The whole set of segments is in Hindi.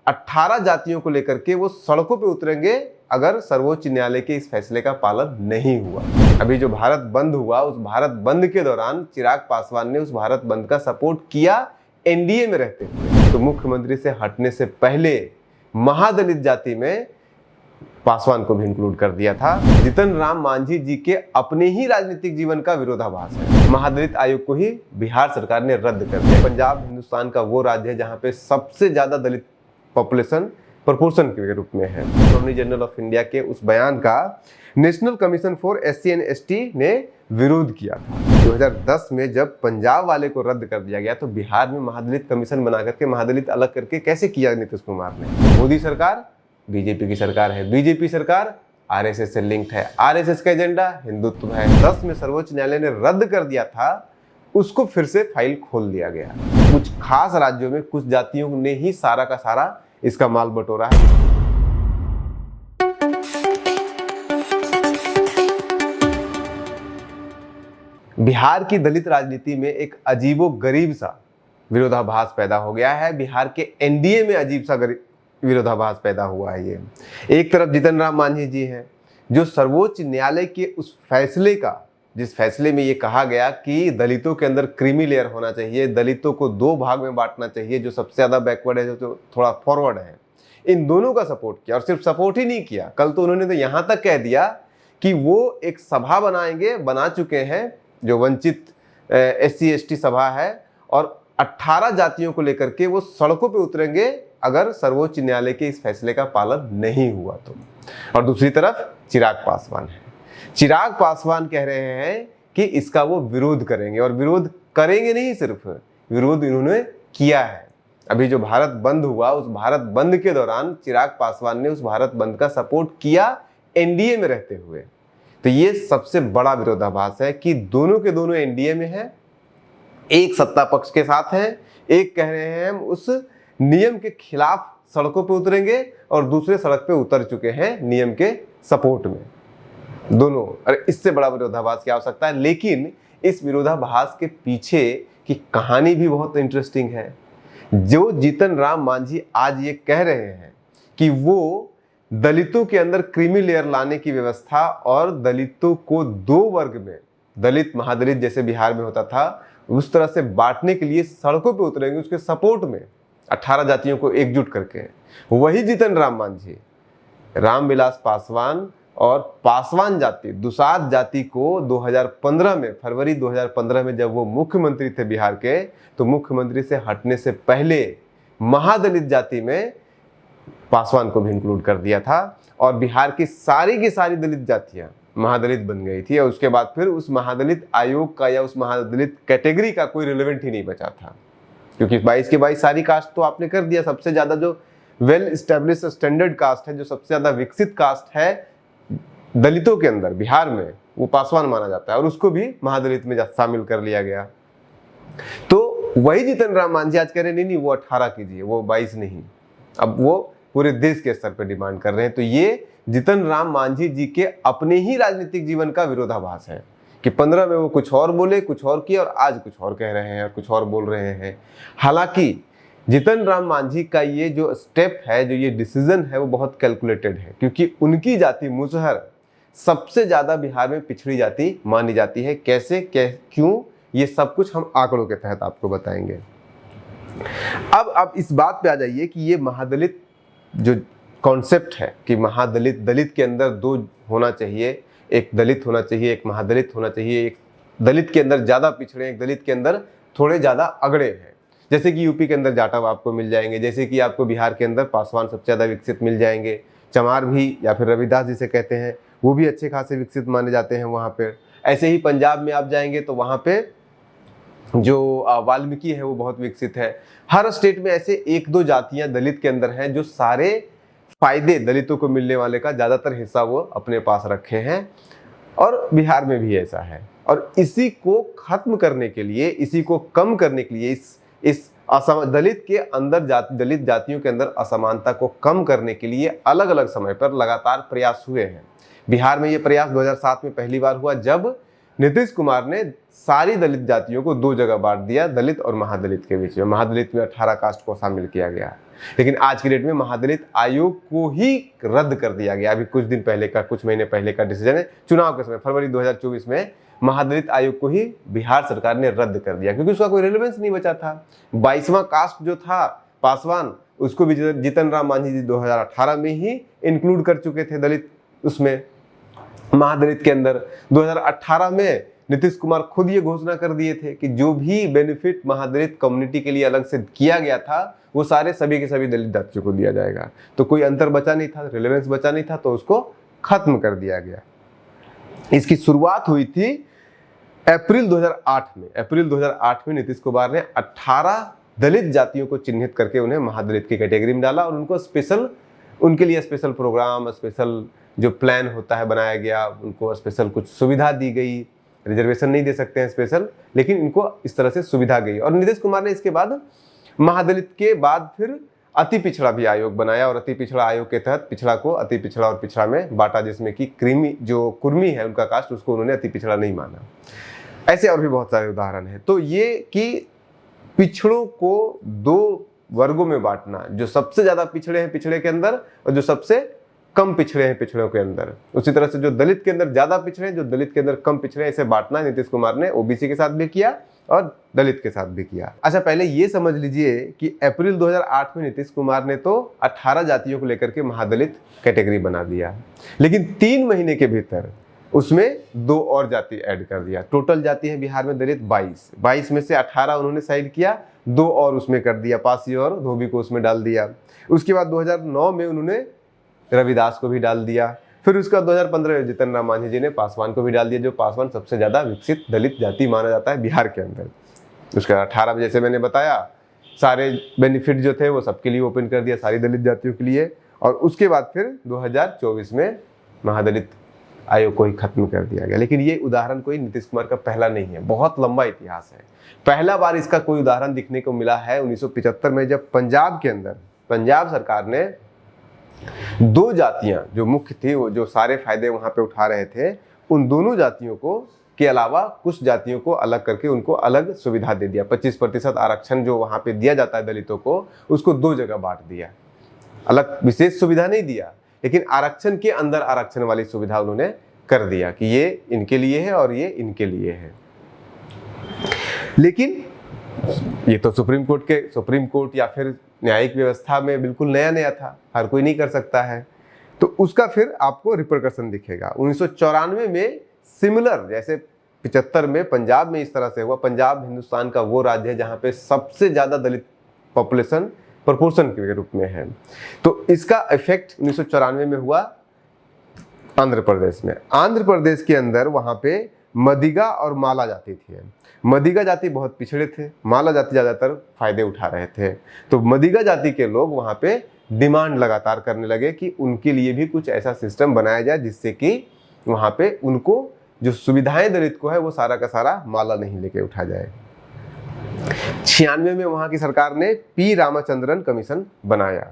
18 जातियों को लेकर के वो सड़कों पे उतरेंगे अगर सर्वोच्च न्यायालय के इस फैसले का पालन नहीं हुआ। अभी जो भारत बंद हुआ, उस भारत बंद के दौरान चिराग पासवान ने उस भारत बंद का सपोर्ट किया एनडीए में रहते हुए। तो मुख्यमंत्री से हटने से पहले महादलित जाति में पासवान को भी इंक्लूड कर दिया था। जीतन राम मांझी जी के अपने ही राजनीतिक जीवन का विरोधाभास है। महादलित आयोग को ही बिहार सरकार ने रद्द कर दिया। पंजाब हिंदुस्तान का वो राज्य है जहां पे सबसे ज्यादा दलित पॉपुलेशन प्रोपोर्शन के रूप में है। अटॉर्नी जनरल ऑफ इंडिया के उस बयान का national commission for SC and ST ने विरोध किया था। 2010 में जब पंजाब वाले को रद्द कर दिया गया तो बिहार में महादलित कमीशन बना करके महादलित अलग करके कैसे किया नीतीश कुमार ने। मोदी सरकार बीजेपी की सरकार है, बीजेपी सरकार आरएसएस से लिंक्ड है, आरएसएस का एजेंडा हिंदुत्व है। 10 में सर्वोच्च न्यायालय ने रद्द कर दिया था, उसको फिर से फाइल खोल दिया गया। कुछ खास राज्यों में कुछ जातियों ने ही सारा का सारा इसका माल बटोरा है। बिहार की दलित राजनीति में एक अजीबोगरीब सा विरोधाभास पैदा हो गया है। बिहार के एनडीए में अजीब सा विरोधाभास पैदा हुआ है। ये एक तरफ जीतन राम मांझी जी हैं जो सर्वोच्च न्यायालय के उस फैसले का, जिस फैसले में ये कहा गया कि दलितों के अंदर क्रीमी लेयर होना चाहिए, दलितों को दो भाग में बांटना चाहिए, जो सबसे ज्यादा बैकवर्ड है, जो थोड़ा फॉरवर्ड है, इन दोनों का सपोर्ट किया। और सिर्फ सपोर्ट ही नहीं किया, कल तो उन्होंने तो यहां तक कह दिया कि वो एक सभा बनाएंगे, बना चुके हैं, जो वंचित एससी एसटी सभा है, और 18 जातियों को लेकर के वो सड़कों पे उतरेंगे अगर सर्वोच्च न्यायालय के इस फैसले का पालन नहीं हुआ तो। और दूसरी तरफ चिराग पासवान है। चिराग पासवान कह रहे हैं कि इसका वो विरोध करेंगे, और विरोध करेंगे नहीं, सिर्फ विरोध इन्होंने किया है। अभी जो भारत बंद हुआ, उस भारत बंद के दौरान चिराग पासवान ने उस भारत बंद का सपोर्ट किया एनडीए में रहते हुए। तो ये सबसे बड़ा विरोधाभास है कि दोनों के दोनों एनडीए में है, एक सत्ता पक्ष के साथ है, एक कह रहे हैं हम उस नियम के खिलाफ सड़कों पे उतरेंगे, और दूसरे सड़क पे उतर चुके हैं नियम के सपोर्ट में। दोनों, अरे इससे बड़ा विरोधाभास क्या हो सकता है। लेकिन इस विरोधाभास के पीछे की कहानी भी बहुत इंटरेस्टिंग है। जो जीतन राम मांझी आज ये कह रहे हैं कि वो दलितों के अंदर क्रीमी लेयर लाने की व्यवस्था और दलितों को दो वर्ग में, दलित महादलित जैसे बिहार में होता था, उस तरह से बांटने के लिए सड़कों पे उतरेंगे, उसके सपोर्ट में 18 जातियों को एकजुट करके। वही जीतन राम मांझी रामविलास पासवान और पासवान जाति, दुसाध जाति को 2015 में, फरवरी 2015 में जब वो मुख्यमंत्री थे बिहार के, तो मुख्यमंत्री से हटने से पहले महादलित जाति में पासवान को भी इंक्लूड कर दिया था, और बिहार की सारी दलित जातियां महादलित बन गई थी। और उसके बाद फिर उस महादलित आयोग का या उस महादलित कैटेगरी का कोई रिलेवेंट ही नहीं बचा था, क्योंकि 22 के 22 सारी कास्ट तो आपने कर दिया। सबसे ज्यादा जो वेल स्टैब्लिश स्टैंडर्ड कास्ट है, जो सबसे ज्यादा विकसित कास्ट है दलितों के अंदर बिहार में, वो पासवान माना जाता है, और उसको भी महादलित में शामिल कर लिया गया। तो वही जीतन राम मांझी आज कह रहे नहीं, वो 18 कीजिए, वो 22 नहीं। अब वो पूरे देश के स्तर पर डिमांड कर रहे हैं। तो ये जीतन राम मांझी जी के अपने ही राजनीतिक जीवन का विरोधाभास है कि 15 में वो कुछ और बोले, कुछ और किया, और आज कुछ और कह रहे हैं, कुछ और बोल रहे हैं। हालांकि जीतन राम मांझी का ये जो स्टेप है, जो ये डिसीजन है, वो बहुत कैलकुलेटेड है, क्योंकि उनकी जाति मुसहर सबसे ज्यादा बिहार में पिछड़ी जाति मानी जाती है। कैसे, क्यों, ये सब कुछ हम आंकड़ों के तहत आपको बताएंगे। अब इस बात पे आ जाइए कि ये महादलित जो कॉन्सेप्ट है कि महादलित, दलित के अंदर दो होना चाहिए, एक दलित होना चाहिए, एक महादलित होना चाहिए, एक दलित के अंदर ज्यादा पिछड़े, एक दलित के अंदर थोड़े ज्यादा अगड़े हैं। जैसे कि यूपी के अंदर जाटव आपको मिल जाएंगे, जैसे कि आपको बिहार के अंदर पासवान सबसे ज्यादा विकसित मिल जाएंगे, चमार भी, या फिर रविदास जिसे कहते हैं, वो भी अच्छे खासे विकसित माने जाते हैं वहाँ पे। ऐसे ही पंजाब में आप जाएंगे तो वहाँ पे जो वाल्मीकि है वो बहुत विकसित है। हर स्टेट में ऐसे एक दो जातियां दलित के अंदर हैं जो सारे फायदे दलितों को मिलने वाले का ज्यादातर हिस्सा वो अपने पास रखे हैं, और बिहार में भी ऐसा है। और इसी को खत्म करने के लिए, इसी को कम करने के लिए, इस दलित के अंदर दलित जातियों के अंदर असमानता को कम करने के लिए अलग अलग समय पर लगातार प्रयास हुए हैं। बिहार में ये प्रयास 2007 में पहली बार हुआ, जब नीतीश कुमार ने सारी दलित जातियों को दो जगह बांट दिया, दलित और महादलित के बीच में। महादलित में 18 कास्ट को शामिल किया गया, लेकिन आज की डेट में महादलित आयोग को ही रद्द कर दिया गया। अभी कुछ दिन पहले का, कुछ महीने पहले का डिसीजन है, चुनाव के समय फरवरी 2024 में महादलित आयोग को ही बिहार सरकार ने रद्द कर दिया, क्योंकि उसका कोई रिलेवेंस नहीं बचा था। 22वां कास्ट जो था पासवान, उसको भी जीतन राम मांझी जी 2018 में ही इंक्लूड कर चुके थे दलित, उसमें महादलित के अंदर। 2018 में नीतीश कुमार खुद ये घोषणा कर दिए थे कि जो भी बेनिफिट महादलित कम्युनिटी के लिए अलग से किया गया था वो सारे सभी के सभी दलित जातियों को दिया जाएगा। तो कोई अंतर बचा नहीं था, रिलेवेंस बचा नहीं था, तो उसको खत्म कर दिया गया। इसकी शुरुआत हुई थी अप्रैल 2008 में। अप्रैल 2008 में नीतीश कुमार ने 18 दलित जातियों को चिन्हित करके उन्हें महादलित की कैटेगरी में डाला और उनको स्पेशल, उनके लिए स्पेशल प्रोग्राम, स्पेशल जो प्लान होता है बनाया गया, उनको स्पेशल कुछ सुविधा दी गई। रिजर्वेशन नहीं दे सकते हैं स्पेशल, लेकिन इनको इस तरह से सुविधा गई। और नीतीश कुमार ने इसके बाद महादलित के बाद फिर अति पिछड़ा भी आयोग बनाया, और अति पिछड़ा आयोग के तहत पिछड़ा को अति पिछड़ा और पिछड़ा में बांटा, जिसमें कि कुर्मी है उनका कास्ट, उसको उन्होंने अति पिछड़ा नहीं माना। ऐसे और भी बहुत सारे उदाहरण हैं। तो ये कि पिछड़ों को दो वर्गों में बांटना, जो सबसे ज्यादा पिछड़े हैं पिछड़े के अंदर और जो सबसे कम पिछड़े हैं पिछड़ों के अंदर, उसी तरह से जो दलित के अंदर ज्यादा पिछड़े हैं, जो दलित के अंदर कम पिछड़े हैं, इसे बांटना नीतीश कुमार ने ओबीसी के साथ भी किया और दलित के साथ भी किया। अच्छा, पहले ये समझ लीजिए कि अप्रैल 2008 में नीतीश कुमार ने तो 18 जातियों को लेकर के महादलित कैटेगरी बना दिया, लेकिन 3 महीने के भीतर उसमें 2 और जाति ऐड कर दिया। टोटल जाति है बिहार में दलित 22 में से 18 उन्होंने साइड किया, 2 और उसमें कर दिया, पासी और धोबी को उसमें डाल दिया। उसके बाद 2009 में उन्होंने रविदास को भी डाल दिया। फिर उसका 2015 में जीतन राम मांझी जी ने पासवान को भी डाल दिया, जो पासवान सबसे ज्यादा विकसित दलित जाति माना जाता है बिहार के अंदर। उसका 18 में जैसे मैंने बताया सारे बेनिफिट जो थे वो सबके लिए ओपन कर दिया, सारी दलित जातियों के लिए। और उसके बाद फिर 2024 में महादलित आयोग को ही खत्म कर दिया गया। लेकिन ये उदाहरण कोई नीतीश कुमार का पहला नहीं है, बहुत लंबा इतिहास है। पहला बार इसका कोई उदाहरण दिखने को मिला है 1975 में, जब पंजाब के अंदर पंजाब सरकार ने 2 जातियां जो मुख्य थी, वो जो सारे फायदे वहां पे उठा रहे थे, उन दोनों जातियों को के अलावा कुछ जातियों को अलग करके उनको अलग सुविधा दे दिया। 25% आरक्षण जो वहां पे दिया जाता है दलितों को, उसको 2 जगह बांट दिया। अलग विशेष सुविधा नहीं दिया, लेकिन आरक्षण के अंदर आरक्षण वाली सुविधा उन्होंने कर दिया कि ये इनके लिए है और ये इनके लिए है। लेकिन ये तो सुप्रीम कोर्ट या फिर न्यायिक व्यवस्था में बिल्कुल नया नया था, हर कोई नहीं कर सकता है, तो उसका फिर आपको रिपरकशन दिखेगा। 1994 में सिमिलर, जैसे 75 में पंजाब में इस तरह से हुआ। पंजाब हिंदुस्तान का वो राज्य है जहां पे सबसे ज्यादा दलित पॉपुलेशन प्रोपोर्शन के रूप में है। तो इसका इफेक्ट 1994 में हुआ आंध्र प्रदेश में। आंध्र प्रदेश के अंदर वहां पे मदिगा और माला जाति थी। मदिगा जाति बहुत पिछड़े थे, माला जाति ज्यादातर फायदे उठा रहे थे। तो मदिगा जाति के लोग वहां पे डिमांड लगातार करने लगे कि उनके लिए भी कुछ ऐसा सिस्टम बनाया जाए जिससे कि वहां पे उनको जो सुविधाएं दलित को है वो सारा का सारा माला नहीं लेके उठा जाए। 96 में वहां की सरकार ने पी रामचंद्रन कमीशन बनाया,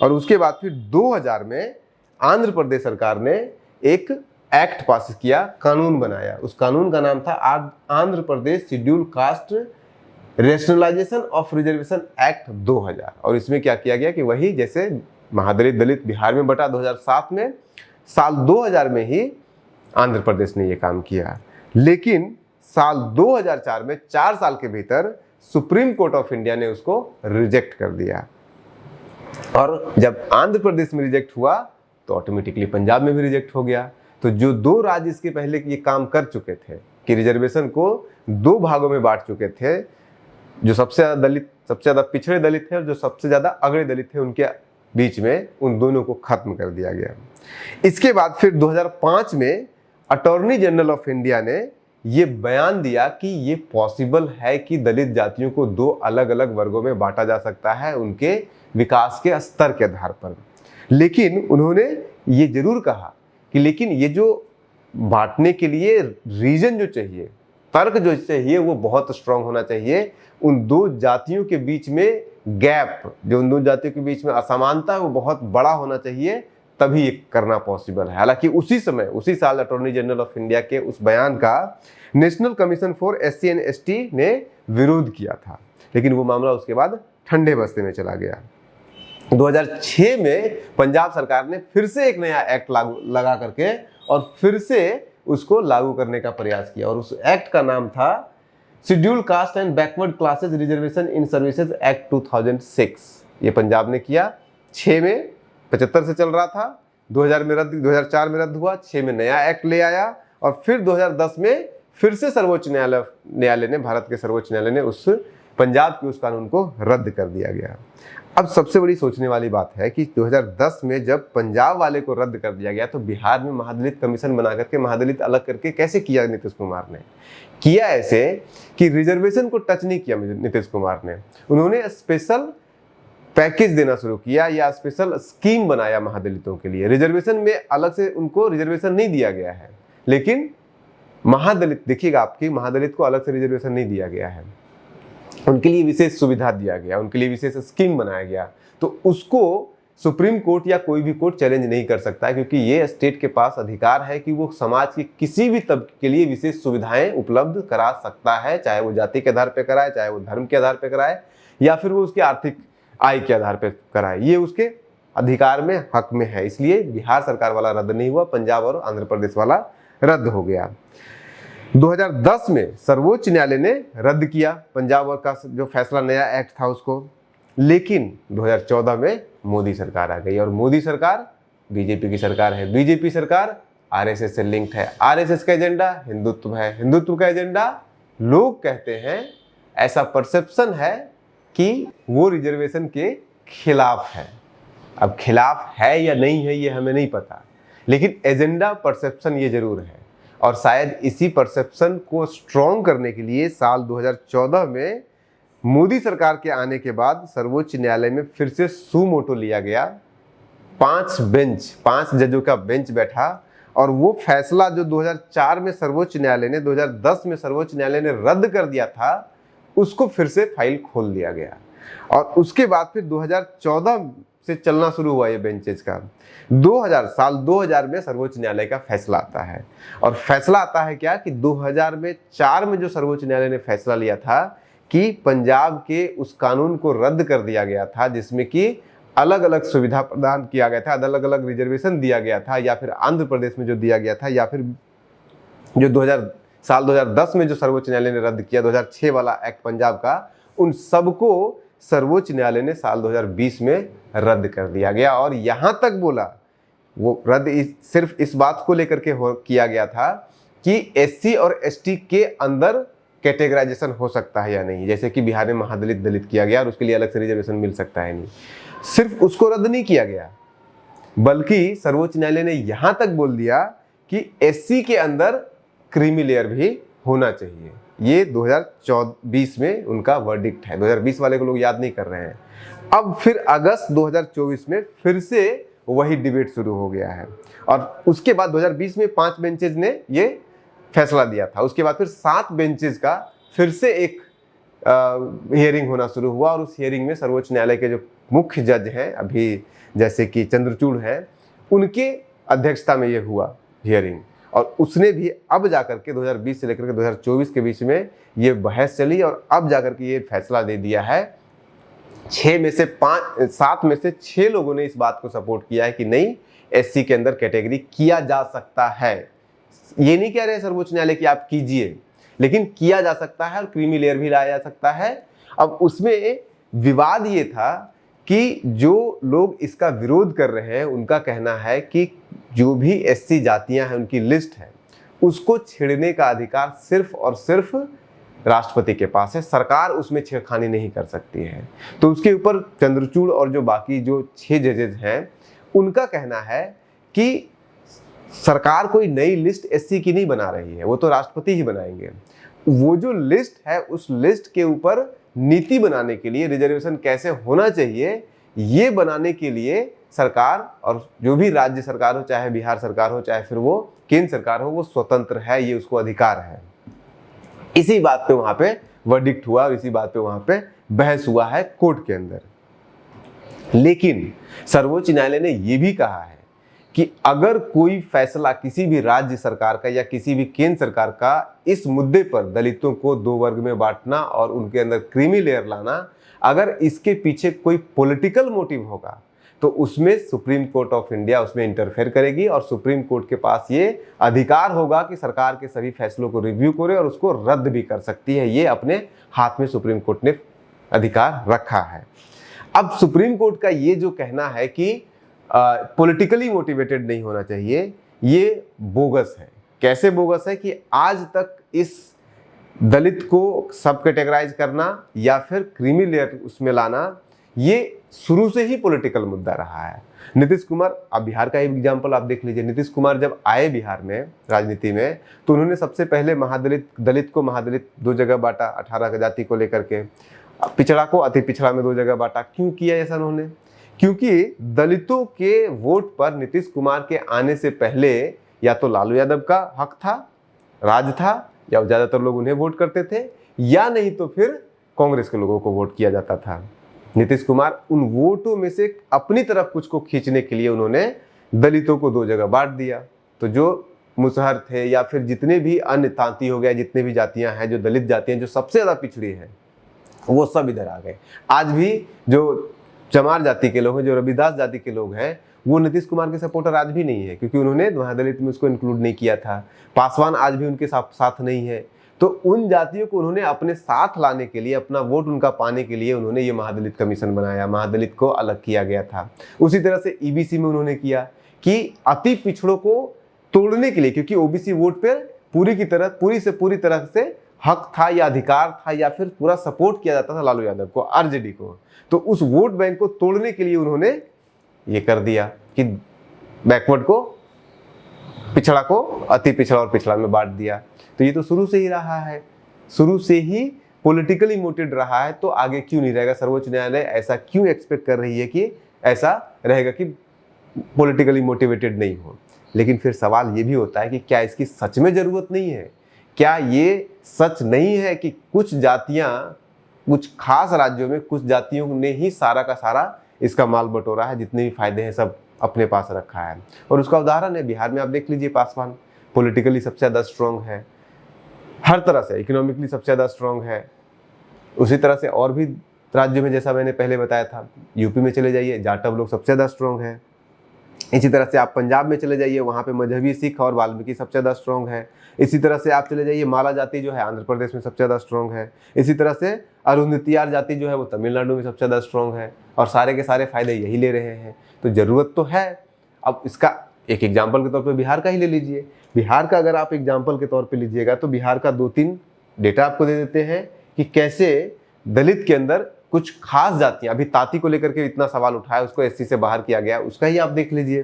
और उसके बाद फिर 2000 में आंध्र प्रदेश सरकार ने एक एक्ट पास किया, कानून बनाया। उस कानून का नाम था Andhra Pradesh schedule caste rationalisation of reservation act 2000। और इसमें क्या किया गया कि वही जैसे महादलित दलित बिहार में बटा 2007 में, साल 2000 में ही आंध्र प्रदेश ने ये काम किया। लेकिन साल 2004 में 4 साल के भीतर सुप्रीम कोर्ट ऑफ इंडिया ने उसको रिजेक्ट कर दिया। और जब आंध्र प्रदेश में रिजेक्ट हुआ तो ऑटोमेटिकली पंजाब में भी रिजेक्ट हो गया। तो जो 2 राज्य इसके पहले ये काम कर चुके थे कि रिजर्वेशन को 2 भागों में बांट चुके थे, जो सबसे ज्यादा दलित, सबसे ज्यादा पिछड़े दलित थे और जो सबसे ज्यादा अग्रणी दलित थे, उनके बीच में उन दोनों को खत्म कर दिया गया। इसके बाद फिर 2005 में अटॉर्नी जनरल ऑफ इंडिया ने ये बयान दिया कि ये पॉसिबल है कि दलित जातियों को 2 अलग अलग वर्गों में बांटा जा सकता है उनके विकास के स्तर के आधार पर। लेकिन उन्होंने ये जरूर कहा कि लेकिन ये जो बांटने के लिए रीजन जो चाहिए, तर्क जो चाहिए, वो बहुत स्ट्रांग होना चाहिए। उन 2 जातियों के बीच में गैप, जो उन 2 जातियों के बीच में असमानता है, वो बहुत बड़ा होना चाहिए, तभी ये करना पॉसिबल है। हालांकि उसी समय, उसी साल अटॉर्नी जनरल ऑफ इंडिया के उस बयान का national commission for SC and ST ने विरोध किया था, लेकिन वो मामला उसके बाद ठंडे बस्ते में चला गया। 2006 में पंजाब सरकार ने फिर से एक नया एक्ट लगा करके और फिर से उसको लागू करने का प्रयास किया, और उस एक्ट का नाम था scheduled caste and backward classes reservation in services act 2006। ये पंजाब ने किया। 6 में 75 से चल रहा था, 2000 में रद्द, 2004 में रद्द हुआ, 6 में नया एक्ट ले आया, और फिर 2010 में फिर से सर्वोच्च न्यायालय ने, भारत के सर्वोच्च न्यायालय ने उस पंजाब के उस कानून को रद्द कर दिया गया। अब सबसे बड़ी सोचने वाली बात है कि 2010 में जब पंजाब वाले को रद्द कर दिया गया तो बिहार में महादलित कमीशन बना करके महादलित अलग करके कैसे किया नीतीश कुमार ने? किया ऐसे कि रिजर्वेशन को टच नहीं किया नीतीश कुमार ने। उन्होंने स्पेशल पैकेज देना शुरू किया या स्पेशल स्कीम बनाया महादलितों के लिए। रिजर्वेशन में अलग से उनको रिजर्वेशन नहीं दिया गया है, लेकिन महादलित, देखिएगा आपकी, महादलित को अलग से रिजर्वेशन नहीं दिया गया है, उनके लिए विशेष सुविधा दिया गया, उनके लिए विशेष स्कीम बनाया गया। तो उसको सुप्रीम कोर्ट या कोई भी कोर्ट चैलेंज नहीं कर सकता है, क्योंकि ये स्टेट के पास अधिकार है कि वो समाज के किसी भी तबके के लिए विशेष सुविधाएं उपलब्ध करा सकता है, चाहे वो जाति के आधार पर कराए, चाहे वो धर्म के आधार पर कराए, या फिर वो उसके आर्थिक आय के आधार पर कराए। ये उसके अधिकार में, हक में है। इसलिए बिहार सरकार वाला रद्द नहीं हुआ, पंजाब और आंध्र प्रदेश वाला रद्द हो गया। 2010 में सर्वोच्च न्यायालय ने रद्द किया पंजाब का जो फैसला, नया एक्ट था उसको, लेकिन 2014 में मोदी सरकार आ गई, और मोदी सरकार बीजेपी की सरकार है। बीजेपी सरकार RSS से लिंक्ड है। RSS का एजेंडा हिंदुत्व है, हिंदुत्व का एजेंडा, लोग कहते हैं, ऐसा परसेप्शन है कि वो रिजर्वेशन के खिलाफ है। अब खिलाफ है या नहीं है ये हमें नहीं पता, लेकिन एजेंडा, परसेप्शन ये जरूर है। और शायद इसी परसेप्शन को स्ट्रॉन्ग करने के लिए साल 2014 में मोदी सरकार के आने के बाद सर्वोच्च न्यायालय में फिर से सुमोटो लिया गया। 5 जजों का बेंच बैठा, और वो फैसला जो 2004 में सर्वोच्च न्यायालय ने, 2010 में सर्वोच्च न्यायालय ने रद्द कर दिया था, उसको फिर से फाइल खोल दिया गया। और उसके बाद फिर 2014 से चलना शुरू हुआ ये बेंचेज का। साल 2000 में सर्वोच्च न्यायालय का फैसला आता है, और फैसला आता है क्या कि 2004 में जो सर्वोच्च न्यायालय ने फैसला लिया था कि पंजाब के उस कानून को रद्द कर दिया गया था जिसमें कि अलग अलग सुविधा प्रदान किया गया था, अलग अलग रिजर्वेशन दिया गया था, या फिर आंध्र प्रदेश में जो दिया गया था, या फिर जो साल 2010 में जो सर्वोच्च न्यायालय ने रद्द किया 2006 वाला एक्ट पंजाब का, उन सबको सर्वोच्च न्यायालय ने साल 2020 में रद्द कर दिया गया। और यहां तक बोला, वो रद्द सिर्फ इस बात को लेकर के किया गया था कि SC और ST के अंदर कैटेगराइजेशन हो सकता है या नहीं, जैसे कि बिहार में महादलित दलित किया गया और उसके लिए अलग से रिजर्वेशन मिल सकता है नहीं, सिर्फ उसको रद्द नहीं किया गया, बल्कि सर्वोच्च न्यायालय ने यहां तक बोल दिया कि SC के अंदर क्रीमी लेयर भी होना चाहिए। ये 2020 में उनका वर्डिक्ट है। 2020 वाले को लोग याद नहीं कर रहे हैं। अब फिर अगस्त 2024 में फिर से वही डिबेट शुरू हो गया है, और उसके बाद 2020 में 5 बेंचेज ने ये फैसला दिया था। उसके बाद फिर 7 बेंचेज का फिर से एक हियरिंग होना शुरू हुआ, और उस हियरिंग में सर्वोच्च न्यायालय के जो मुख्य जज हैं अभी, जैसे कि चंद्रचूड़ हैं, उनके अध्यक्षता में ये हुआ हियरिंग। और उसने भी अब जाकर के 2020 से लेकर के 2024 के बीच में ये बहस चली, और अब जाकर के ये फैसला दे दिया है। 7 में से 6 लोगों ने इस बात को सपोर्ट किया है कि नहीं, SC के अंदर कैटेगरी किया जा सकता है। ये नहीं कह रहे सर्वोच्च न्यायालय कि आप कीजिए, लेकिन किया जा सकता है, और क्रीमी लेयर भी लाया जा सकता है। अब उसमें विवाद ये था कि जो लोग इसका विरोध कर रहे हैं उनका कहना है कि जो भी SC जातियां हैं उनकी लिस्ट है, उसको छेड़ने का अधिकार सिर्फ और सिर्फ राष्ट्रपति के पास है, सरकार उसमें छेड़खानी नहीं कर सकती है। तो उसके ऊपर चंद्रचूड़ और जो बाकी जो 6 जजेज हैं उनका कहना है कि सरकार कोई नई लिस्ट SC की नहीं बना रही है, वो तो राष्ट्रपति ही बनाएंगे। वो जो लिस्ट है उस लिस्ट के ऊपर नीति बनाने के लिए, रिजर्वेशन कैसे होना चाहिए ये बनाने के लिए सरकार, और जो भी राज्य सरकार हो, चाहे बिहार सरकार हो, चाहे फिर वो केंद्र सरकार हो, वो स्वतंत्र है, ये उसको अधिकार है। इसी बात पे वहां पे वर्डिक्ट हुआ, और इसी बात पे वहां पे बहस हुआ है कोर्ट के अंदर। लेकिन सर्वोच्च न्यायालय ने यह भी कहा है कि अगर कोई फैसला किसी भी राज्य सरकार का या किसी भी केंद्र सरकार का इस मुद्दे पर दलितों को दो वर्ग में बांटना और उनके अंदर क्रीमी लेयर लाना, अगर इसके पीछे कोई पॉलिटिकल मोटिव होगा तो उसमें सुप्रीम कोर्ट ऑफ इंडिया उसमें इंटरफेयर करेगी और सुप्रीम कोर्ट के पास ये अधिकार होगा कि सरकार के सभी फैसलों को रिव्यू करे और उसको रद्द भी कर सकती है। ये अपने हाथ में सुप्रीम कोर्ट ने अधिकार रखा है। अब सुप्रीम कोर्ट का ये जो कहना है कि पॉलिटिकली मोटिवेटेड नहीं होना चाहिए, ये बोगस है। कैसे बोगस है कि आज तक इस दलित को सब कैटेगराइज करना या फिर क्रीमी लेयर उसमें लाना, ये शुरू से ही पॉलिटिकल मुद्दा रहा है। नीतीश कुमार, अब बिहार का एक एग्जांपल आप देख लीजिए। नीतीश कुमार जब आए बिहार में राजनीति में तो उन्होंने सबसे पहले दलित को महादलित दो जगह बांटा, 18 जाति को लेकर के। पिछड़ा को अति पिछड़ा में दो जगह बांटा। क्यों किया ऐसा उन्होंने? क्योंकि दलितों के वोट पर नीतीश कुमार के आने से पहले या तो लालू यादव का हक था, राज था, या ज्यादातर लोग उन्हें वोट करते थे, या नहीं तो फिर कांग्रेस के लोगों को वोट किया जाता था। नीतीश कुमार उन वोटों में से अपनी तरफ कुछ को खींचने के लिए उन्होंने दलितों को दो जगह बांट दिया। तो जो मुसहर थे या फिर जितने भी अन्य तांती हो गया, जितने भी जातियां हैं, जो दलित जातियां जो सबसे ज्यादा पिछड़ी हैं, वो सब इधर आ गए। आज भी जो चमार जाति के लोग हैं, जो रविदास जाति के लोग हैं, वो नीतीश कुमार के सपोर्टर आज भी नहीं है, क्योंकि उन्होंने महादलित में उसको इंक्लूड नहीं किया था। पासवान आज भी उनके साथ नहीं है। तो उन जातियों को उन्होंने अपने साथ लाने के लिए, अपना वोट उनका पाने के लिए उन्होंने ये महादलित कमीशन बनाया, महादलित को अलग किया गया था। उसी तरह से ईबीसी में उन्होंने किया कि अति पिछड़ों को तोड़ने के लिए, क्योंकि ओबीसी वोट पर पूरी तरह से हक था या अधिकार था या फिर पूरा सपोर्ट किया जाता था लालू यादव को, आरजेडी को। तो उस वोट बैंक को तोड़ने के लिए उन्होंने ये कर दिया कि बैकवर्ड को, पिछड़ा को अति पिछड़ा और पिछड़ा में बांट दिया। तो ये तो शुरू से ही रहा है, शुरू से ही पॉलिटिकली मोटिवेटेड रहा है। तो आगे क्यों नहीं रहेगा? सर्वोच्च न्यायालय ऐसा क्यों एक्सपेक्ट कर रही है कि ऐसा रहेगा कि पॉलिटिकली मोटिवेटेड नहीं हो? लेकिन फिर सवाल ये भी होता है कि क्या इसकी सच में जरूरत नहीं है? क्या ये सच नहीं है कि कुछ जातियां, कुछ खास राज्यों में कुछ जातियों ने ही सारा का सारा इसका माल बटोरा है, जितने भी फायदे हैं सब अपने पास रखा है? और उसका उदाहरण है बिहार में। आप देख लीजिए, पासवान पॉलिटिकली सबसे ज़्यादा स्ट्रॉन्ग है, हर तरह से इकोनॉमिकली सबसे ज़्यादा स्ट्रॉन्ग है। उसी तरह से और भी राज्यों में, जैसा मैंने पहले बताया था, यूपी में चले जाइए, जाटव लोग सबसे ज़्यादा स्ट्रॉन्ग है। इसी तरह से आप पंजाब में चले जाइए, वहाँ पे मजहबी सिख और वाल्मीकि सबसे ज़्यादा स्ट्रॉन्ग है। इसी तरह से आप चले जाइए, माला जाति जो है आंध्र प्रदेश में सबसे ज़्यादा स्ट्रॉन्ग है। इसी तरह से अरुंधतियार जाति जो है वो तमिलनाडु में सबसे ज़्यादा स्ट्रॉन्ग है, और सारे के सारे फायदे यही ले रहे हैं। तो ज़रूरत तो है। अब इसका एक एग्जाम्पल के तौर पर बिहार का ही ले लीजिए। बिहार का अगर आप एग्जाम्पल के तौर पर लीजिएगा तो बिहार का 2-3 डेटा आपको दे देते हैं कि कैसे दलित के अंदर कुछ खास जातियां, अभी तांती को लेकर के इतना सवाल उठाया, उसको एससी से बाहर किया गया, उसका ही आप देख लीजिए।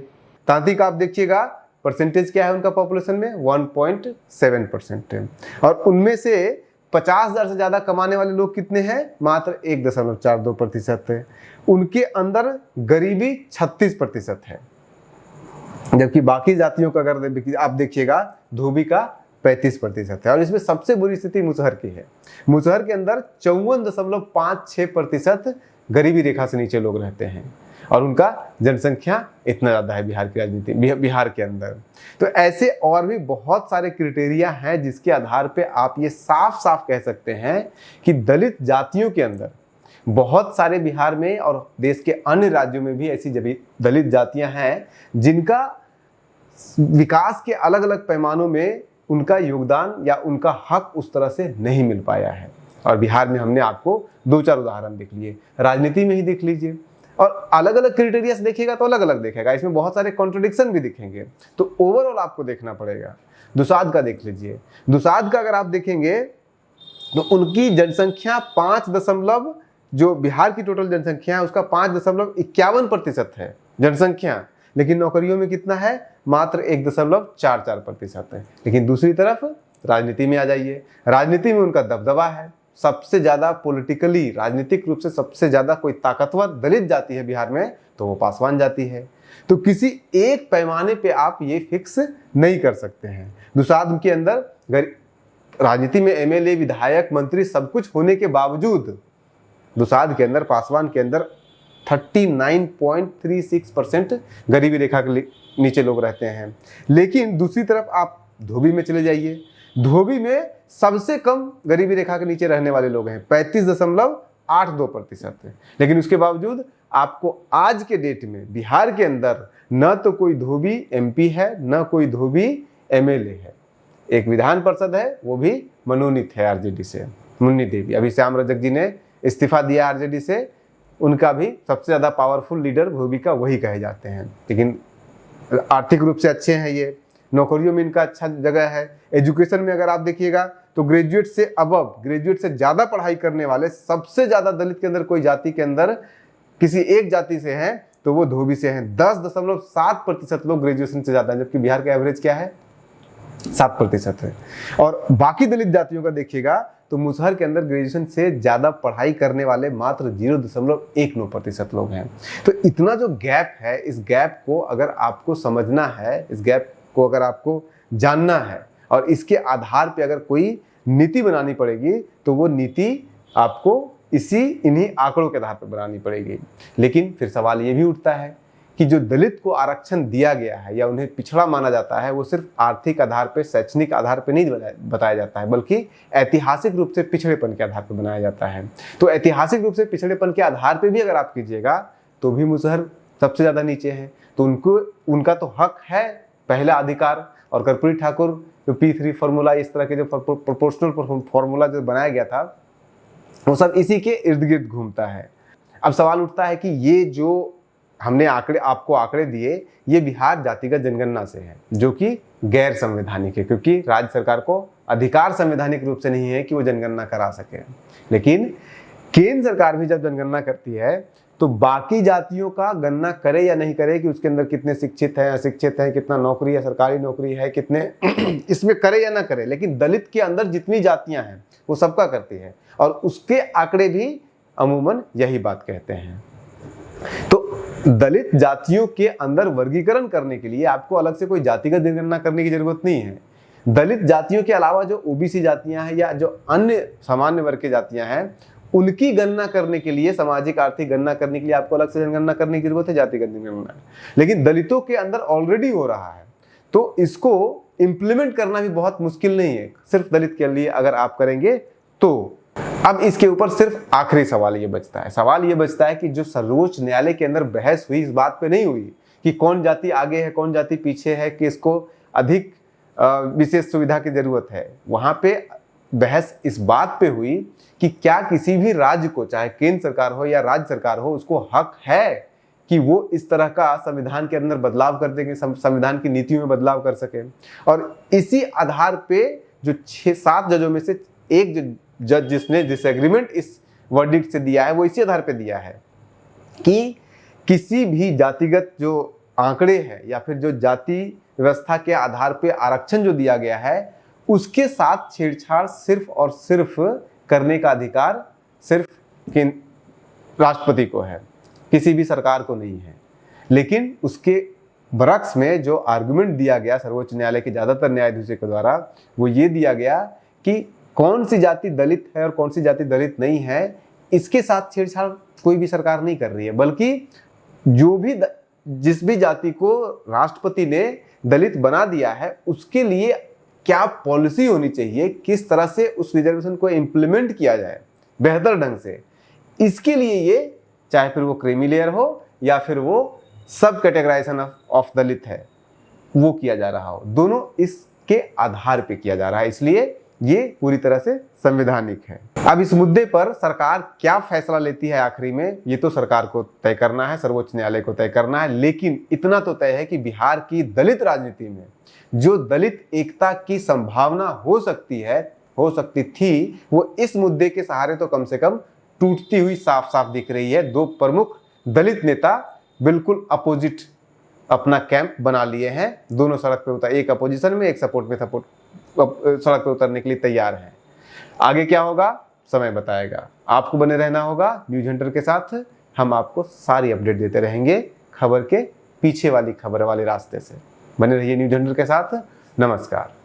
तांती का आप देखिएगा परसेंटेज क्या है उनका पॉपुलेशन में, 1.7% है। और उनमें से 50,000 से ज़्यादा कमाने वाले लोग कितने हैं? मात्र 1.42% है। उनके अंदर गरीबी 36% है, जबकि बाकी जातियों का अगर आप देखिएगा, धोबी का 35% है। और इसमें सबसे बुरी स्थिति मुसहर की है। मुसहर के अंदर 54.56% गरीबी रेखा से नीचे लोग रहते हैं, और उनका जनसंख्या इतना ज़्यादा है बिहार की राजनीति, बिहार के अंदर। तो ऐसे और भी बहुत सारे क्राइटेरिया हैं जिसके आधार पे आप ये साफ साफ कह सकते हैं कि दलित जातियों के अंदर बहुत सारे, बिहार में और देश के अन्य राज्यों में भी ऐसी दलित जातियां हैं जिनका विकास के अलग अलग पैमानों में उनका योगदान या उनका हक उस तरह से नहीं मिल पाया है। और बिहार में हमने आपको 2-4 उदाहरण देख लिए, राजनीति में ही देख लीजिए। और अलग अलग क्राइटेरिया से देखिएगा तो अलग अलग देखेगा, इसमें बहुत सारे कॉन्ट्रडिक्शन भी दिखेंगे। तो ओवरऑल आपको देखना पड़ेगा। दुसाध का देख लीजिए। दुसाध का अगर आप देखेंगे तो उनकी जनसंख्या 5 जो बिहार की टोटल जनसंख्या है उसका 5.51% है जनसंख्या, लेकिन नौकरियों में कितना है? मात्र 1.44% है। लेकिन दूसरी तरफ राजनीति में आ जाइए, राजनीति में उनका दबदबा है। सबसे ज़्यादा पॉलिटिकली, राजनीतिक रूप से सबसे ज़्यादा कोई ताकतवर दलित जाति है बिहार में तो वो पासवान जाति है। तो किसी एक पैमाने पे आप ये फिक्स नहीं कर सकते हैं। दुसाध के अंदर राजनीति में एमएलए, विधायक, मंत्री सब कुछ होने के बावजूद दुसाध के अंदर, पासवान के अंदर 39.36% गरीबी रेखा के नीचे लोग रहते हैं। लेकिन दूसरी तरफ आप धोबी में चले जाइए, धोबी में सबसे कम गरीबी रेखा के नीचे रहने वाले लोग हैं 35.82%। लेकिन उसके बावजूद आपको आज के डेट में बिहार के अंदर न तो कोई धोबी एमपी है, न कोई धोबी एमएलए है। एक विधान पार्षद है, वो भी मनोनीत है आरजेडी से, मुन्नी देवी। अभी श्याम रजक जी ने इस्तीफा दिया आरजेडी से, उनका भी सबसे ज़्यादा पावरफुल लीडर धोबी का वही कहे जाते हैं। लेकिन आर्थिक रूप से अच्छे हैं ये, नौकरियों में इनका अच्छा जगह है। एजुकेशन में अगर आप देखिएगा तो ग्रेजुएट से अबव, ग्रेजुएट से ज़्यादा पढ़ाई करने वाले सबसे ज़्यादा दलित के अंदर कोई जाति के अंदर किसी एक जाति से हैं तो वो धोबी से हैं। 10.7% लोग ग्रेजुएशन से ज़्यादा हैं, जबकि बिहार का एवरेज क्या है 7% है। और बाकी दलित जातियों का देखिएगा तो मुसहर के अंदर ग्रेजुएशन से ज़्यादा पढ़ाई करने वाले मात्र 0.19% लोग हैं। तो इतना जो गैप है, इस गैप को अगर आपको समझना है, इस गैप को अगर आपको जानना है और इसके आधार पे अगर कोई नीति बनानी पड़ेगी तो वो नीति आपको इन्हीं आंकड़ों के आधार पर बनानी पड़ेगी। लेकिन फिर सवाल ये भी उठता है कि जो दलित को आरक्षण दिया गया है या उन्हें पिछड़ा माना जाता है, वो सिर्फ आर्थिक आधार पे, शैक्षणिक आधार पे नहीं बताया जाता है, बल्कि ऐतिहासिक रूप से पिछड़ेपन के आधार पर बनाया जाता है। तो ऐतिहासिक रूप से पिछड़ेपन के आधार पर भी अगर आप कीजिएगा तो भी मुसहर सबसे ज़्यादा नीचे हैं। तो उनका तो हक है पहला अधिकार। और कर्पूरी ठाकुर जो P3 फार्मूला, इस तरह के जो प्रोपोर्शनल फार्मूला जो बनाया गया था, वो सब इसी के इर्द गिर्द घूमता है। अब सवाल उठता है कि ये जो हमने आपको आंकड़े दिए, ये बिहार जातिगत जनगणना से है, जो कि गैर संवैधानिक है, क्योंकि राज्य सरकार को अधिकार संवैधानिक रूप से नहीं है कि वो जनगणना करा सके। लेकिन केंद्र सरकार भी जब जनगणना करती है तो बाकी जातियों का गणना करे या नहीं करे कि उसके अंदर कितने शिक्षित हैं, अशिक्षित हैं, कितना नौकरी है, सरकारी नौकरी है, कितने इसमें करे या ना करे, लेकिन दलित के अंदर जितनी जातियां हैं वो सबका करती है। और उसके आंकड़े भी अमूमन यही बात कहते हैं। तो दलित जातियों के अंदर वर्गीकरण करने के लिए आपको अलग से कोई जातिगत जनगणना करने की जरूरत नहीं है। दलित जातियों के अलावा जो ओबीसी जातियां हैं या जो अन्य सामान्य वर्ग की जातियां हैं, उनकी गणना करने के लिए, सामाजिक आर्थिक गणना करने के लिए आपको अलग से जनगणना करने की जरूरत है, जातिगत जनगणना। लेकिन दलितों के अंदर ऑलरेडी हो रहा है, तो इसको इम्प्लीमेंट करना भी बहुत मुश्किल नहीं है सिर्फ दलित के लिए अगर आप करेंगे तो। अब इसके ऊपर सिर्फ आखिरी सवाल ये बचता है, कि जो सर्वोच्च न्यायालय के अंदर बहस हुई, इस बात पे नहीं हुई कि कौन जाति आगे है, कौन जाति पीछे है, कि इसको अधिक विशेष सुविधा की जरूरत है। वहां पे बहस इस बात पे हुई कि क्या किसी भी राज्य को, चाहे केंद्र सरकार हो या राज्य सरकार हो, उसको हक है कि वो इस तरह का संविधान के अंदर बदलाव कर दे, संविधान की नीतियों में बदलाव कर सके। और इसी आधार पे जो 6-7 जजों में से एक जज जिसने डिसएग्रीमेंट इस वर्डिक्ट से दिया है, वो इसी आधार पे दिया है कि किसी भी जातिगत जो आंकड़े हैं या फिर जो जाति व्यवस्था के आधार पे आरक्षण जो दिया गया है, उसके साथ छेड़छाड़ सिर्फ और सिर्फ करने का अधिकार सिर्फ राष्ट्रपति को है, किसी भी सरकार को नहीं है। लेकिन उसके बरक्स में जो आर्गुमेंट दिया गया सर्वोच्च न्यायालय के ज़्यादातर न्यायाधीशों के द्वारा, वो ये दिया गया कि कौन सी जाति दलित है और कौन सी जाति दलित नहीं है, इसके साथ छेड़छाड़ कोई भी सरकार नहीं कर रही है, बल्कि जिस भी जाति को राष्ट्रपति ने दलित बना दिया है, उसके लिए क्या पॉलिसी होनी चाहिए, किस तरह से उस रिजर्वेशन को इम्प्लीमेंट किया जाए बेहतर ढंग से, इसके लिए ये, चाहे फिर वो क्रीमी लेयर हो या फिर वो सब कैटेगराइजेशन ऑफ दलित है, वो किया जा रहा हो, दोनों इसके आधार पे किया जा रहा है। इसलिए ये पूरी तरह से संवैधानिक है। अब इस मुद्दे पर सरकार क्या फैसला लेती है आखिरी में, ये तो सरकार को तय करना है, सर्वोच्च न्यायालय को तय करना है। लेकिन इतना तो तय है कि बिहार की दलित राजनीति में जो दलित एकता की संभावना हो सकती थी, वो इस मुद्दे के सहारे तो कम से कम टूटती हुई साफ साफ दिख रही है। दो प्रमुख दलित नेता बिल्कुल अपोजिट अपना कैंप बना लिए हैं, दोनों सड़क पे एक अपोजिशन में, एक सपोर्ट में, सड़क पे उतरने के लिए तैयार हैं। आगे क्या होगा समय बताएगा। आपको बने रहना होगा न्यूज हंटर के साथ। हम आपको सारी अपडेट देते रहेंगे खबर के पीछे वाली खबर वाले रास्ते से। बने रहिए न्यूज हंटर के साथ। नमस्कार।